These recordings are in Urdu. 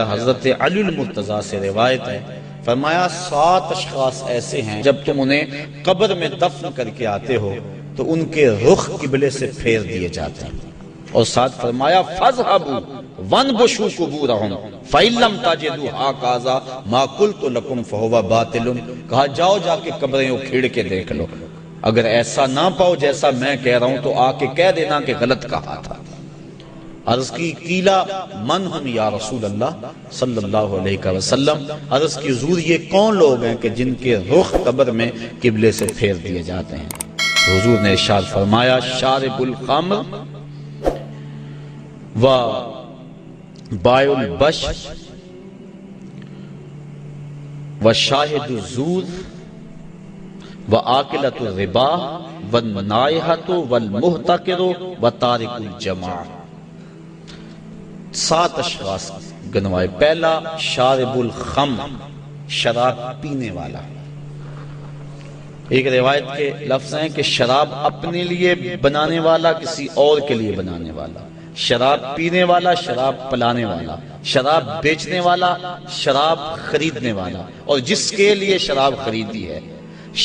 حضرت علی المرتضیٰ سے روایت ہے، فرمایا 7 اشخاص ایسے ہیں جب تم انہیں قبر میں دفن کر کے آتے ہو تو ان کے رخ قبلے سے پھیر دیے جاتے ہیں، اور ساتھ فرمایا فَاذْهَبُوا وَانْبُشُوا قُبُورَهُمْ فَإِن لَّمْ تَجِدُوا هَٰكَذَا مَا قُلْتُ لَكُمْ فَهُوَ بَاطِلٌ، کہا جاؤ جا کے قبریں اکھیڑ کے دیکھ لو، اگر ایسا نہ پاؤ جیسا میں کہہ رہا ہوں تو آ کے کہہ دینا کہ غلط کہا تھا۔ عرض کی قیلا من ہم یا رسول اللہ صلی اللہ علیہ وسلم، عرض کی حضور یہ کون لوگ ہیں کہ جن کے رخ قبر میں قبلے سے پھیر دیے جاتے ہیں؟ حضور نے ارشاد فرمایا شارب الخمر و بائع البش و شاہد الزور و آکلۃ الربا والنائحۃ والمحتکر و تارک الجماع۔ 7 اشخاص گنوائے۔ پہلا شارب الخمر، شراب پینے والا۔ ایک روایت کے لفظ ہیں کہ شراب اپنے لیے بنانے والا، کسی اور کے لیے بنانے والا، شراب پینے والا، شراب پلانے والا، شراب بیچنے والا، شراب خریدنے والا، اور جس کے لیے شراب خریدی ہے،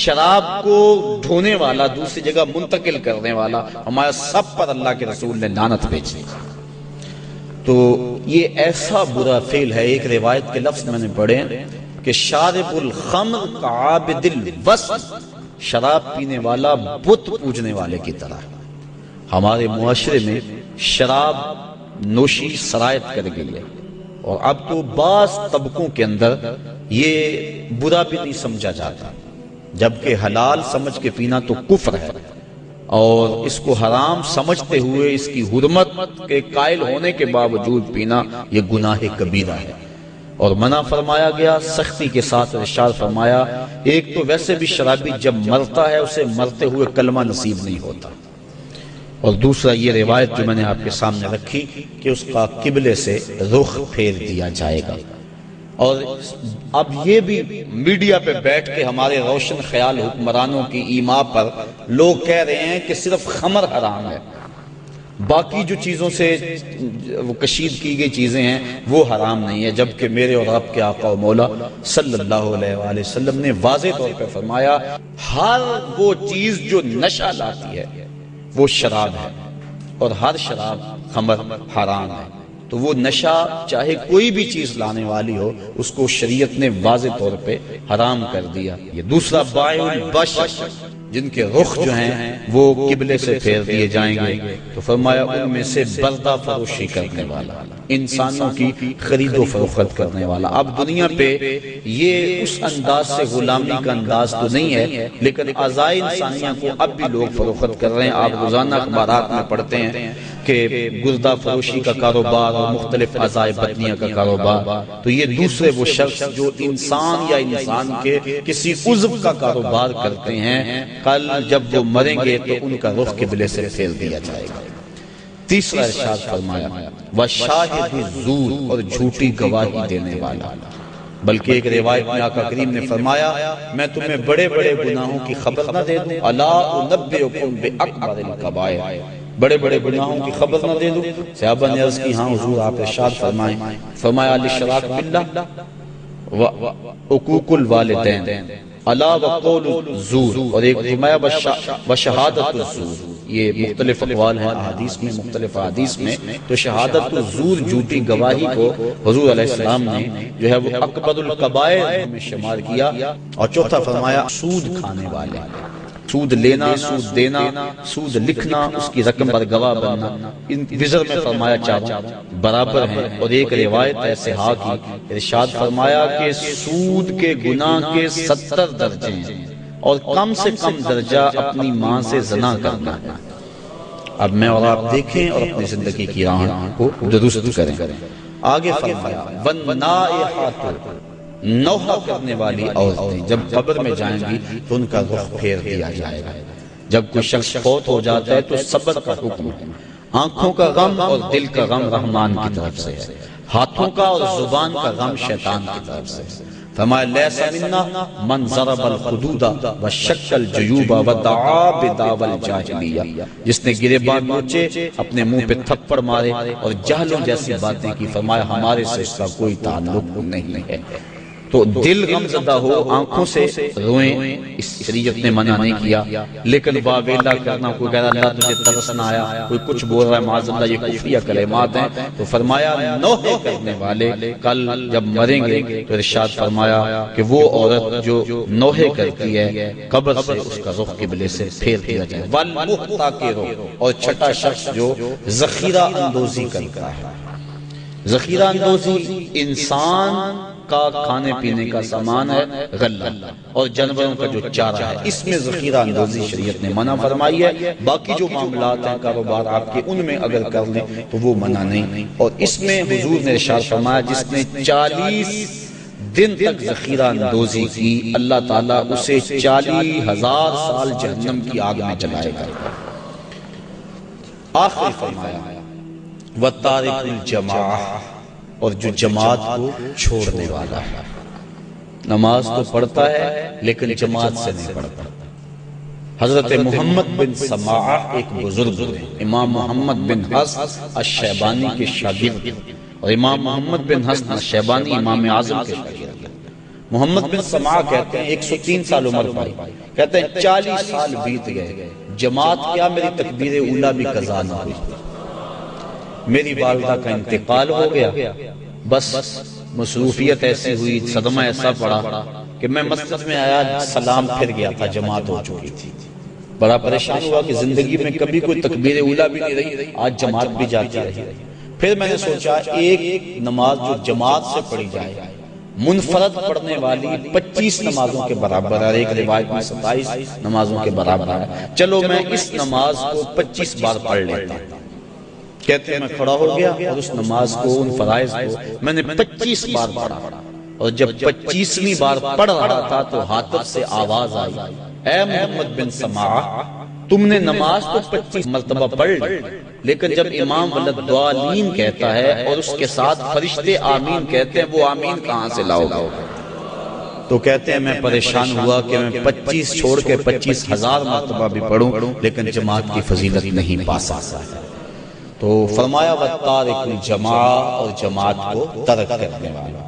شراب کو ڈھونے والا، دوسری جگہ منتقل کرنے والا، ہمارا سب پر اللہ کے رسول نے لعنت بھیجی۔ تو یہ ایسا برا فعل ہے۔ ایک روایت کے لفظ میں نے پڑھے کہ شارب الخمر کعابد الوثن، شراب پینے والا بت پوجنے والے کی طرح۔ ہمارے معاشرے میں شراب نوشی سرایت کر گئی ہے، اور اب تو بعض طبقوں کے اندر یہ برا بھی نہیں سمجھا جاتا، جبکہ حلال سمجھ کے پینا تو کفر ہے، اور اس کو حرام سمجھتے ہوئے اس کی حرمت کے قائل ہونے کے باوجود پینا یہ گناہ کبیرہ ہے، اور منع فرمایا گیا، سختی کے ساتھ ارشاد فرمایا ایک تو ویسے بھی شرابی جب مرتا ہے اسے مرتے ہوئے کلمہ نصیب نہیں ہوتا، اور دوسرا یہ روایت جو میں نے آپ کے سامنے رکھی کہ اس کا قبلے سے رخ پھیر دیا جائے گا۔ اور اب یہ بھی میڈیا پہ بیٹھ کے ہمارے روشن خیال حکمرانوں کی ایما پر لوگ کہہ رہے ہیں کہ صرف خمر حرام ہے، باقی جو چیزوں سے وہ کشید کی گئی چیزیں ہیں وہ حرام نہیں ہے، جبکہ میرے اور آپ کے آقا و مولا صلی اللہ علیہ وآلہ وسلم نے واضح طور پہ فرمایا ہر وہ چیز جو نشہ لاتی ہے وہ شراب ہے، اور ہر شراب خمر حرام ہے۔ تو وہ نشہ چاہے کوئی بھی چیز لانے والی ہو اس کو شریعت نے واضح طور پہ حرام کر دیا۔ یہ دوسرا بائع البش، جن کے رخ جو ہیں وہ قبلے سے پھیر دیے جائیں گے، تو فرمایا ان میں سے بردہ فروشی کرنے والا، انسانوں کی خرید و فروخت کرنے والا۔ اب دنیا پہ یہ اس انداز سے غلامی کا انداز تو نہیں ہے، لیکن اعضائے انسانیہ کو اب بھی لوگ فروخت کر رہے ہیں۔ آپ روزانہ اخبارات میں پڑھتے ہیں کہ گردہ فروشی کا کاروبار اور مختلف اعضائے بدنیہ کا کاروبار، تو یہ دوسرے وہ شخص جو انسان یا انسان کے کسی عضو کا کاروبار کرتے ہیں، کل جب وہ مریں گے تو ان کا رخ قبلے سے پھیر دیا جائے گا۔ تیسرا ارشاد فرمایا وَشَاهِدُ الزُّورِ، اور جھوٹی گواہی دینے والا۔ بلکہ ایک روایت میں آقا کریم نے فرمایا میں تمہیں بڑے بڑے گناہوں کی خبر نہ دے دوں، الا انبئکم بأکبر الکبائر، بڑے بڑے گناہوں کی خبر نہ دے دوں؟ صحابہ نے عرض کی ہاں حضور، آپ ارشاد فرمائیں۔ فرمایا الاشراک باللہ وعقوق الوالدین الا وقول الزور، اور ایک فرمایا وشہادت الزور۔ یہ مختلف اقوال ہیں احادیث میں، مختلف احادیث میں، تو شہادت الزور جھوٹی گواہی کو حضور علیہ السلام نے جو ہے وہ اکبر الکبائر میں شمار کیا۔ اور چوتھا فرمایا سود کھانے والے، سود لینا، سود دینا، سود لکھنا، اس کی رقم پر گواہ بننا، ان وزر میں فرمایا چاروں برابر ہیں۔ اور ایک روایت ہے صحاح کی، ارشاد فرمایا کہ سود کے گناہ کے 70 درجے ہیں، اور کم سے کم درجہ اپنی ماں سے زنا کرنا ہے۔ اب میں اور آپ دیکھیں اور اپنی زندگی کی راہ کو درست کریں۔ آگے فرمایا وَالنَّائِحَةُ، نوحہ کرنے والی عورتیں جب قبر میں جائیں گی تو ان کا رخ پھیر دیا جائے گا۔ جب کوئی شخص فوت ہو جاتا ہے تو صبر کا حکم ہے۔ آنکھوں کا غم اور دل کا غم رحمان کی طرف سے ہے، ہاتھوں کا اور زبان کا غم شیطان کی طرف سے ہے۔ فرمایا لیسا منا من ضرب الخدود وشق الجیوب ودعا بدعوی الجاہلیہ، جس نے گریبان نوچے، اپنے منہ پہ تھپڑ مارے اور جہلوں جیسی باتیں کی، فرمایا ہمارے سے اس کا کوئی تعلق نہیں ہے۔ تو دل غم زدہ ہو، آنکھوں سے روئیں، اس شریعت نے منع نہیں کیا، لیکن واویلا کرنا، کوئی کہہ رہا اللہ تجھے ترس نہ آیا، کوئی کچھ بول رہا ہے معاذ اللہ، یہ کفریہ کلمات ہیں، تو فرمایا نوحے کرنے والے کل جب مریں گے تو ارشاد فرمایا کہ وہ عورت جو نوحے کرتی ہے قبر سے اس کا رخ قبلے سے پھیر دیا جائے، والمحتکر، اور چھٹا شخص جو ذخیرہ اندوزی کرتا ہے۔ ذخیرہ اندوزی انسان کا کھانے پینے کا سامان ہے، غلہ، اور جانوروں کا جو چارہ ہے، اس میں ذخیرہ اندوزی شریعت نے منع فرمائی ہے۔ باقی جو معاملات ہیں کاروبار آپ کے، ان میں اگر کر لیں تو وہ منع نہیں۔ اور اس میں حضور نے ارشاد فرمایا جس نے 40 دن تک ذخیرہ اندوزی کی، اللہ تعالیٰ اسے 40,000 سال جہنم کی آگ میں جلائے گا۔ آخر فرمایا وَتَارِكُ الْجَمَاعَةِ، اور جو جماعت کو چھوڑنے والا ہے، نماز تو پڑھتا ہے لیکن جماعت سے نہیں پڑھتا۔ حضرت محمد بن سماعہ ایک بزرگ ہیں، امام محمد بن حسن الشیبانی کے شاگرد، اور امام محمد بن حسن الشیبانی امام اعظم کے شاگرد۔ محمد بن سماعہ کہتے ہیں 103 سال عمر پائی، کہتے ہیں 40 سال بیت گئے، جماعت کیا میری تکبیر اولیٰ بھی قضا نہ ہوئی، میری والدہ کا انتقال ہو گیا، بس مصروفیت ایسی ہوئی، صدمہ ایسا پڑا کہ میں مسجد میں آیا، سلام پھر گیا تھا، جماعت ہو چکی تھی، بڑا پریشان ہوا کہ زندگی میں کبھی کوئی تکبیر اولیٰ بھی نہیں رہی، آج جماعت بھی جاتی رہی۔ پھر میں نے سوچا ایک نماز جو جماعت سے پڑھی جائے، منفرد پڑھنے والی 25 نمازوں کے برابر ہے، ایک روایت میں 27 نمازوں کے برابر ہے، چلو میں اس نماز کو 25 بار پڑھ لیتا ہوں۔ کہتے ہیں میں کھڑا ہو گیا اور اس نماز کو، ان فرائض کو میں نے 25 بار پڑھا، اور جب 25ویں بار پڑھ رہا تھا تو حاطب سے آواز آئی، اے محمد بن سماعہ تم نے نماز تو 25 مرتبہ پڑھ لی، لیکن جب امام ولدالضالین کہتا ہے اور اس کے ساتھ فرشتے آمین کہتے ہیں، وہ آمین کہاں سے لاؤ گے؟ تو کہتے ہیں میں پریشان ہوا کہ میں 25 چھوڑ کے 25,000 مرتبہ بھی پڑھوں لیکن جماعت کی فضیلت نہیں پا سکتا۔ تو فرمایا وَتَارِكُ الْجَمَاعَةِ، اور جماعت کو ترک کرنے والا۔